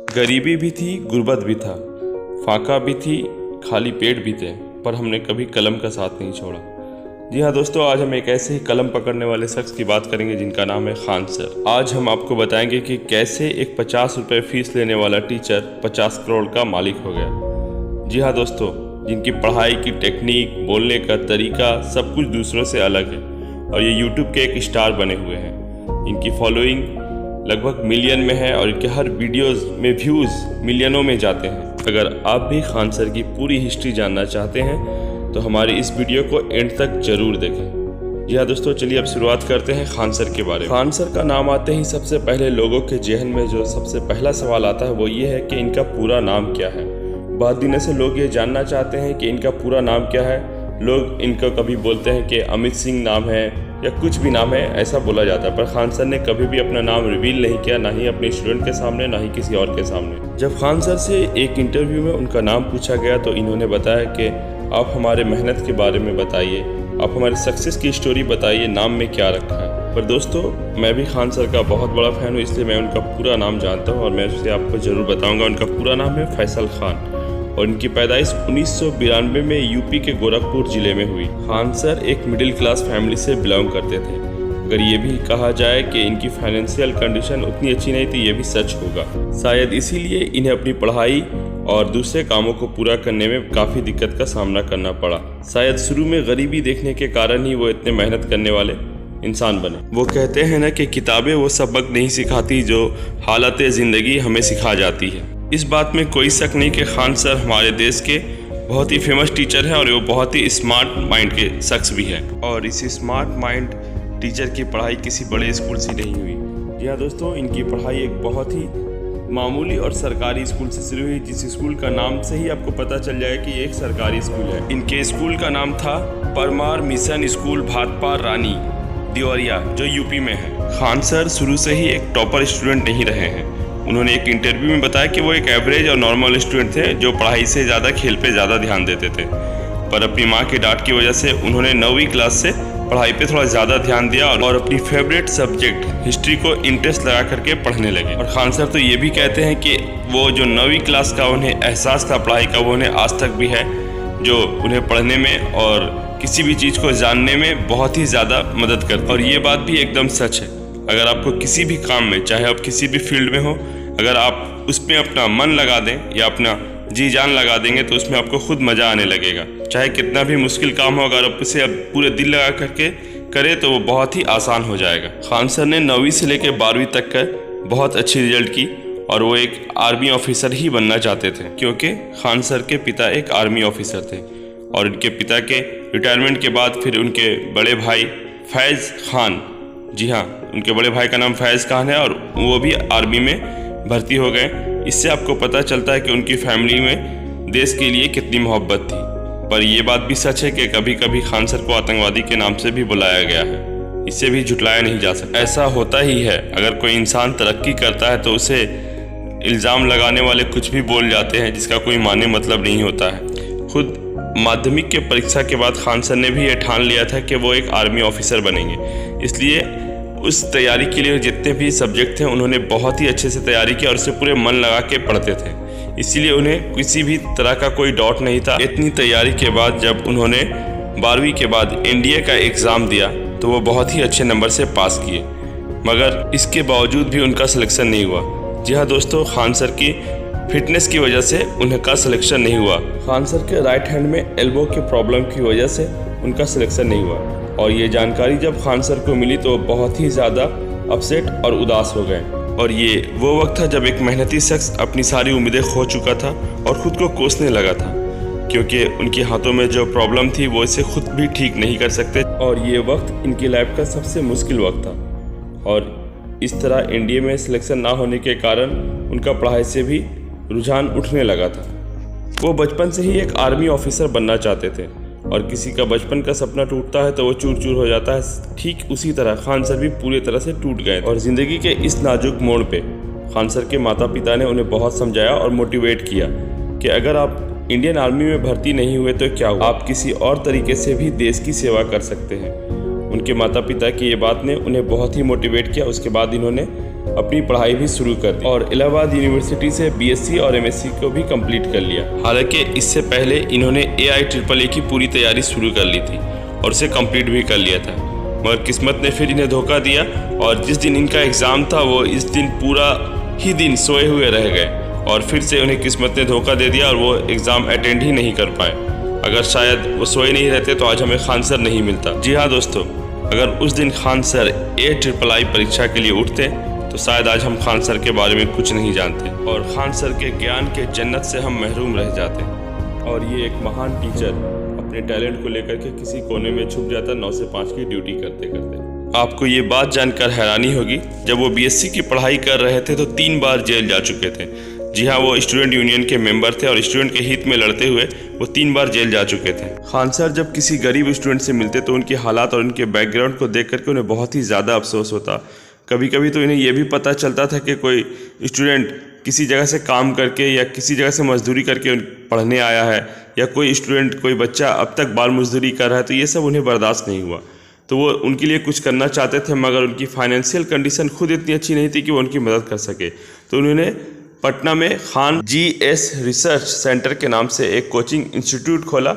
गरीबी भी थी, गुर्बत भी था, फाका भी थी, खाली पेट भी थे, पर हमने कभी कलम का साथ नहीं छोड़ा। जी हाँ दोस्तों, आज हम एक ऐसे ही कलम पकड़ने वाले शख्स की बात करेंगे जिनका नाम है खान सर। आज हम आपको बताएंगे कि कैसे एक 50 रुपये फीस लेने वाला टीचर 50 करोड़ का मालिक हो गया। जी हाँ दोस्तों, जिनकी पढ़ाई की टेक्निक, बोलने का तरीका सब कुछ दूसरों से अलग है और ये यूट्यूब के एक स्टार बने हुए हैं। इनकी फॉलोइंग लगभग मिलियन में है और इनके हर वीडियोस में व्यूज़ मिलियनों में जाते हैं। अगर आप भी खान सर की पूरी हिस्ट्री जानना चाहते हैं तो हमारी इस वीडियो को एंड तक जरूर देखें। जी हाँ दोस्तों, चलिए अब शुरुआत करते हैं खान सर के बारे में। खान सर का नाम आते ही सबसे पहले लोगों के जहन में जो सबसे पहला सवाल आता है वो ये है कि इनका पूरा नाम क्या है। बहुत दिनों से लोग ये जानना चाहते हैं कि इनका पूरा नाम क्या है। लोग इनको कभी बोलते हैं कि अमित सिंह नाम है या कुछ भी नाम है, ऐसा बोला जाता है, पर खान सर ने कभी भी अपना नाम रिवील नहीं किया, ना ही अपने स्टूडेंट के सामने, ना ही किसी और के सामने। जब खान सर से एक इंटरव्यू में उनका नाम पूछा गया तो इन्होंने बताया कि आप हमारे मेहनत के बारे में बताइए, आप हमारी सक्सेस की स्टोरी बताइए, नाम में क्या रखा है। पर दोस्तों, मैं भी खान सर का बहुत बड़ा फ़ैन हूँ, इसलिए मैं उनका पूरा नाम जानता हूँ और मैं उसे आपको ज़रूर बताऊँगा। उनका पूरा नाम है फैसल खान और इनकी पैदाइश 1992 में यूपी के गोरखपुर जिले में हुई। खान सर एक मिडिल क्लास फैमिली से बिलोंग करते थे। अगर ये भी कहा जाए कि इनकी फाइनेंशियल कंडीशन उतनी अच्छी नहीं थी, ये भी सच होगा। शायद इसीलिए इन्हें अपनी पढ़ाई और दूसरे कामों को पूरा करने में काफ़ी दिक्कत का सामना करना पड़ा। शायद शुरू में गरीबी देखने के कारण ही वो इतने मेहनत करने वाले इंसान बने। वो कहते हैं ना कि किताबें वो सबक नहीं सिखाती जो हालत ज़िंदगी हमें सिखा जाती है। इस बात में कोई शक नहीं कि खान सर हमारे देश के बहुत ही फेमस टीचर हैं और वो बहुत ही स्मार्ट माइंड के शख्स भी हैं। और इस स्मार्ट माइंड टीचर की पढ़ाई किसी बड़े स्कूल से नहीं हुई। जी हाँ दोस्तों, इनकी पढ़ाई एक बहुत ही मामूली और सरकारी स्कूल से शुरू हुई, जिस स्कूल का नाम से ही आपको पता चल जाएगा कि ये एक सरकारी स्कूल है। इनके स्कूल का नाम था परमार मिशन स्कूल भातपार रानी देवरिया, जो यूपी में है। खान सर शुरू से ही एक टॉपर स्टूडेंट नहीं रहे हैं। उन्होंने एक इंटरव्यू में बताया कि वो एक एवरेज और नॉर्मल स्टूडेंट थे जो पढ़ाई से ज़्यादा खेल पे ज़्यादा ध्यान देते थे। पर अपनी माँ की डांट की वजह से उन्होंने 9वीं क्लास से पढ़ाई पे थोड़ा ज़्यादा ध्यान दिया और अपनी फेवरेट सब्जेक्ट हिस्ट्री को इंटरेस्ट लगा करके पढ़ने लगे। और खान सर तो ये भी कहते हैं कि वो जो 9वीं क्लास का उन्हें एहसास था पढ़ाई का, वो उन्हें आज तक भी है, जो उन्हें पढ़ने में और किसी भी चीज़ को जानने में बहुत ही ज़्यादा मदद करती। और ये बात भी एकदम सच है। अगर आपको किसी भी काम में, चाहे आप किसी भी फील्ड में हो, अगर आप उसमें अपना मन लगा दें या अपना जी जान लगा देंगे तो उसमें आपको खुद मज़ा आने लगेगा। चाहे कितना भी मुश्किल काम हो, अगर आप उसे अब पूरे दिल लगा करके करें तो वो बहुत ही आसान हो जाएगा। खान सर ने 9वीं से लेकर 12वीं तक का बहुत अच्छी रिजल्ट की और वो एक आर्मी ऑफिसर ही बनना चाहते थे, क्योंकि खान सर के पिता एक आर्मी ऑफिसर थे। और इनके पिता के रिटायरमेंट के बाद फिर उनके बड़े भाई फैज़ खान, जी हाँ, उनके बड़े भाई का नाम फैज़ खान है और वो भी आर्मी में भर्ती हो गए। इससे आपको पता चलता है कि उनकी फैमिली में देश के लिए कितनी मोहब्बत थी। पर यह बात भी सच है कि कभी कभी खान सर को आतंकवादी के नाम से भी बुलाया गया है। इसे भी झुटलाया नहीं जा सकता। ऐसा होता ही है, अगर कोई इंसान तरक्की करता है तो उसे इल्ज़ाम लगाने वाले कुछ भी बोल जाते हैं जिसका कोई माने मतलब नहीं होता है। खुद माध्यमिक के परीक्षा के बाद खान सर ने भी ये ठान लिया था कि वो एक आर्मी ऑफिसर बनेंगे। इसलिए उस तैयारी के लिए जितने भी सब्जेक्ट थे उन्होंने बहुत ही अच्छे से तैयारी की और उसे पूरे मन लगा के पढ़ते थे। इसीलिए उन्हें किसी भी तरह का कोई डाउट नहीं था। इतनी तैयारी के बाद जब उन्होंने 12वीं के बाद एनडीए का एग्ज़ाम दिया तो वो बहुत ही अच्छे नंबर से पास किए, मगर इसके बावजूद भी उनका सिलेक्शन नहीं हुआ। जी हाँ दोस्तों, खान सर की फिटनेस की वजह से उनका सिलेक्शन नहीं हुआ। खान सर के राइट हैंड में एल्बो के प्रॉब्लम की वजह से उनका सिलेक्शन नहीं हुआ और ये जानकारी जब खान सर को मिली तो बहुत ही ज़्यादा अपसेट और उदास हो गए। और ये वो वक्त था जब एक मेहनती शख्स अपनी सारी उम्मीदें खो चुका था और ख़ुद को कोसने लगा था, क्योंकि उनके हाथों में जो प्रॉब्लम थी वो इसे खुद भी ठीक नहीं कर सकते। और ये वक्त इनकी लाइफ का सबसे मुश्किल वक्त था और इस तरह एनडीए में सिलेक्शन ना होने के कारण उनका पढ़ाई से भी रुझान उठने लगा था। वो बचपन से ही एक आर्मी ऑफिसर बनना चाहते थे और किसी का बचपन का सपना टूटता है तो वो चूर चूर हो जाता है। ठीक उसी तरह खान सर भी पूरी तरह से टूट गए और ज़िंदगी के इस नाजुक मोड़ पे खान सर के माता पिता ने उन्हें बहुत समझाया और मोटिवेट किया कि अगर आप इंडियन आर्मी में भर्ती नहीं हुए तो क्या हुआ, आप किसी और तरीके से भी देश की सेवा कर सकते हैं। उनके माता पिता की ये बात ने उन्हें बहुत ही मोटिवेट किया। उसके बाद इन्होंने अपनी पढ़ाई भी शुरू कर दी और इलाहाबाद यूनिवर्सिटी से बीएससी और एमएससी को भी कंप्लीट कर लिया। हालांकि इससे पहले इन्होंने AIAAA की पूरी तैयारी शुरू कर ली थी और उसे कंप्लीट भी कर लिया था, मगर किस्मत ने फिर इन्हें धोखा दिया और जिस दिन इनका एग्ज़ाम था वो इस दिन पूरा ही दिन सोए हुए रह गए और फिर से उन्हें किस्मत ने धोखा दे दिया और वो एग्ज़ाम अटेंड ही नहीं कर पाए। अगर शायद वो सोए नहीं रहते तो आज हमें खान सर नहीं मिलता। जी हाँ दोस्तों, अगर उस दिन खान सर AIAAA परीक्षा के लिए उठते तो शायद आज हम खान सर के बारे में कुछ नहीं जानते और खान सर के ज्ञान के जन्नत से हम महरूम रह जाते। और ये एक महान टीचर अपने टैलेंट को लेकर के किसी कोने में छुप जाता 9 से 5 की ड्यूटी करते करते। आपको ये बात जानकर हैरानी होगी, जब वो BSc की पढ़ाई कर रहे थे तो 3 बार जेल जा चुके थे। जी हाँ, वो स्टूडेंट यूनियन के मेंबर थे और स्टूडेंट के हित में लड़ते हुए वो 3 बार जेल जा चुके थे। खान सर जब किसी गरीब स्टूडेंट से मिलते तो उनके हालात और उनके बैकग्राउंड को देख करके उन्हें बहुत ही ज़्यादा अफसोस होता। कभी कभी तो इन्हें यह भी पता चलता था कि कोई स्टूडेंट किसी जगह से काम करके या किसी जगह से मजदूरी करके पढ़ने आया है या कोई स्टूडेंट, कोई बच्चा अब तक बाल मजदूरी कर रहा है, तो ये सब उन्हें बर्दाश्त नहीं हुआ। तो वो उनके लिए कुछ करना चाहते थे, मगर उनकी फाइनेंशियल कंडीशन खुद इतनी अच्छी नहीं थी कि वो उनकी मदद कर सके। तो उन्होंने पटना में खान GS रिसर्च सेंटर के नाम से एक कोचिंग इंस्टीट्यूट खोला,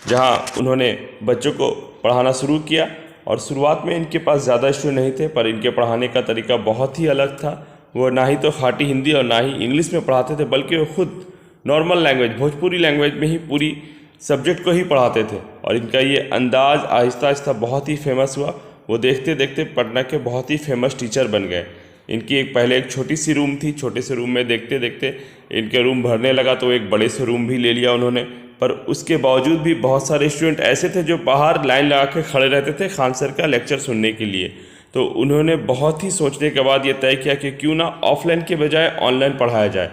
जहाँ उन्होंने बच्चों को पढ़ाना शुरू किया। और शुरुआत में इनके पास ज़्यादा स्टूडेंट नहीं थे, पर इनके पढ़ाने का तरीका बहुत ही अलग था। वो ना ही तो खाटी हिंदी और ना ही इंग्लिश में पढ़ाते थे, बल्कि वो खुद नॉर्मल लैंग्वेज, भोजपुरी लैंग्वेज में ही पूरी सब्जेक्ट को ही पढ़ाते थे। और इनका ये अंदाज़ आहिस्ता आहिस्ता बहुत ही फेमस हुआ। वो देखते देखते पटना के बहुत ही फेमस टीचर बन गए। इनकी पहले एक छोटी सी रूम थी, छोटे से रूम में देखते देखते इनके रूम भरने लगा तो एक बड़े से रूम भी ले लिया उन्होंने। पर उसके बावजूद भी बहुत सारे स्टूडेंट ऐसे थे जो बाहर लाइन लगा के खड़े रहते थे खान सर का लेक्चर सुनने के लिए। तो उन्होंने बहुत ही सोचने के बाद ये तय किया कि क्यों ना ऑफलाइन के बजाय ऑनलाइन पढ़ाया जाए।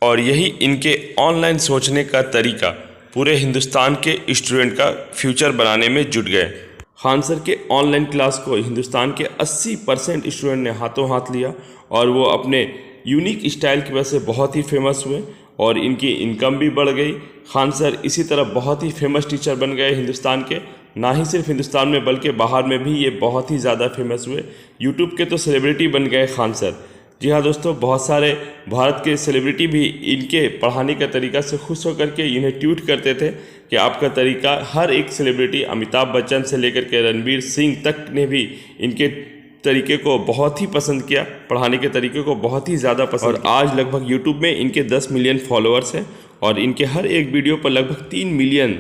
और यही इनके ऑनलाइन सोचने का तरीका पूरे हिंदुस्तान के स्टूडेंट का फ्यूचर बनाने में जुट गए। खान सर के ऑनलाइन क्लास को हिंदुस्तान के 80% स्टूडेंट ने हाथों हाथ लिया और वो अपने यूनिक स्टाइल की वजह से बहुत ही फेमस हुए और इनकी इनकम भी बढ़ गई। खान सर इसी तरह बहुत ही फेमस टीचर बन गए हिंदुस्तान के, ना ही सिर्फ हिंदुस्तान में बल्कि बाहर में भी ये बहुत ही ज़्यादा फेमस हुए। यूट्यूब के तो सेलिब्रिटी बन गए खान सर। जी हाँ दोस्तों, बहुत सारे भारत के सेलिब्रिटी भी इनके पढ़ाने का तरीका से खुश होकर के इन्हें ट्वीट करते थे कि आपका तरीका, हर एक सेलिब्रिटी, अमिताभ बच्चन से लेकर के रणवीर सिंह तक ने भी इनके तरीके को बहुत ही पसंद किया, पढ़ाने के तरीके को बहुत ही ज़्यादा पसंद। और आज लगभग यूट्यूब में इनके 10 मिलियन फॉलोअर्स हैं और इनके हर एक वीडियो पर लगभग 3 मिलियन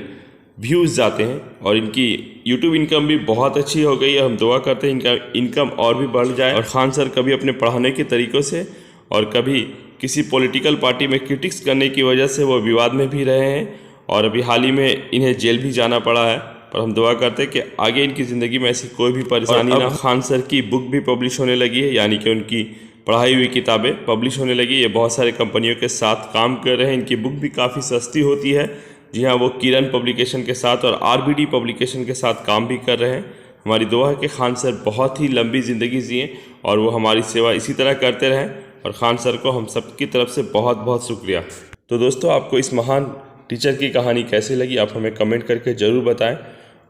व्यूज़ जाते हैं और इनकी यूट्यूब इनकम भी बहुत अच्छी हो गई है। हम दुआ करते हैं इनका इनकम और भी बढ़ जाए। और खान सर कभी अपने पढ़ाने के तरीक़ों से और कभी किसी पॉलिटिकल पार्टी में क्रिटिक्स करने की वजह से वो विवाद में भी रहे हैं और अभी हाल ही में इन्हें जेल भी जाना पड़ा है। पर हम दुआ करते हैं कि आगे इनकी ज़िंदगी में ऐसी कोई भी परेशानी ना। खान सर की बुक भी पब्लिश होने लगी है, यानी कि उनकी पढ़ाई हुई किताबें पब्लिश होने लगी। ये बहुत सारे कंपनियों के साथ काम कर रहे हैं। इनकी बुक भी काफ़ी सस्ती होती है। जी हाँ, वो किरण पब्लिकेशन के साथ और RBD पब्लिकेशन के साथ काम भी कर रहे हैं। हमारी दुआ है कि खान सर बहुत ही लंबी ज़िंदगी जिएँ और वो हमारी सेवा इसी तरह करते रहें। और खान सर को हम सब की तरफ से बहुत बहुत शुक्रिया। तो दोस्तों, आपको इस महान टीचर की कहानी कैसी लगी आप हमें कमेंट करके ज़रूर बताएं।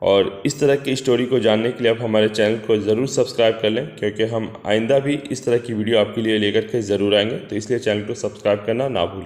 और इस तरह की स्टोरी को जानने के लिए आप हमारे चैनल को ज़रूर सब्सक्राइब कर लें, क्योंकि हम आइंदा भी इस तरह की वीडियो आपके लिए लेकर के ज़रूर आएंगे। तो इसलिए चैनल को सब्सक्राइब करना ना भूलें।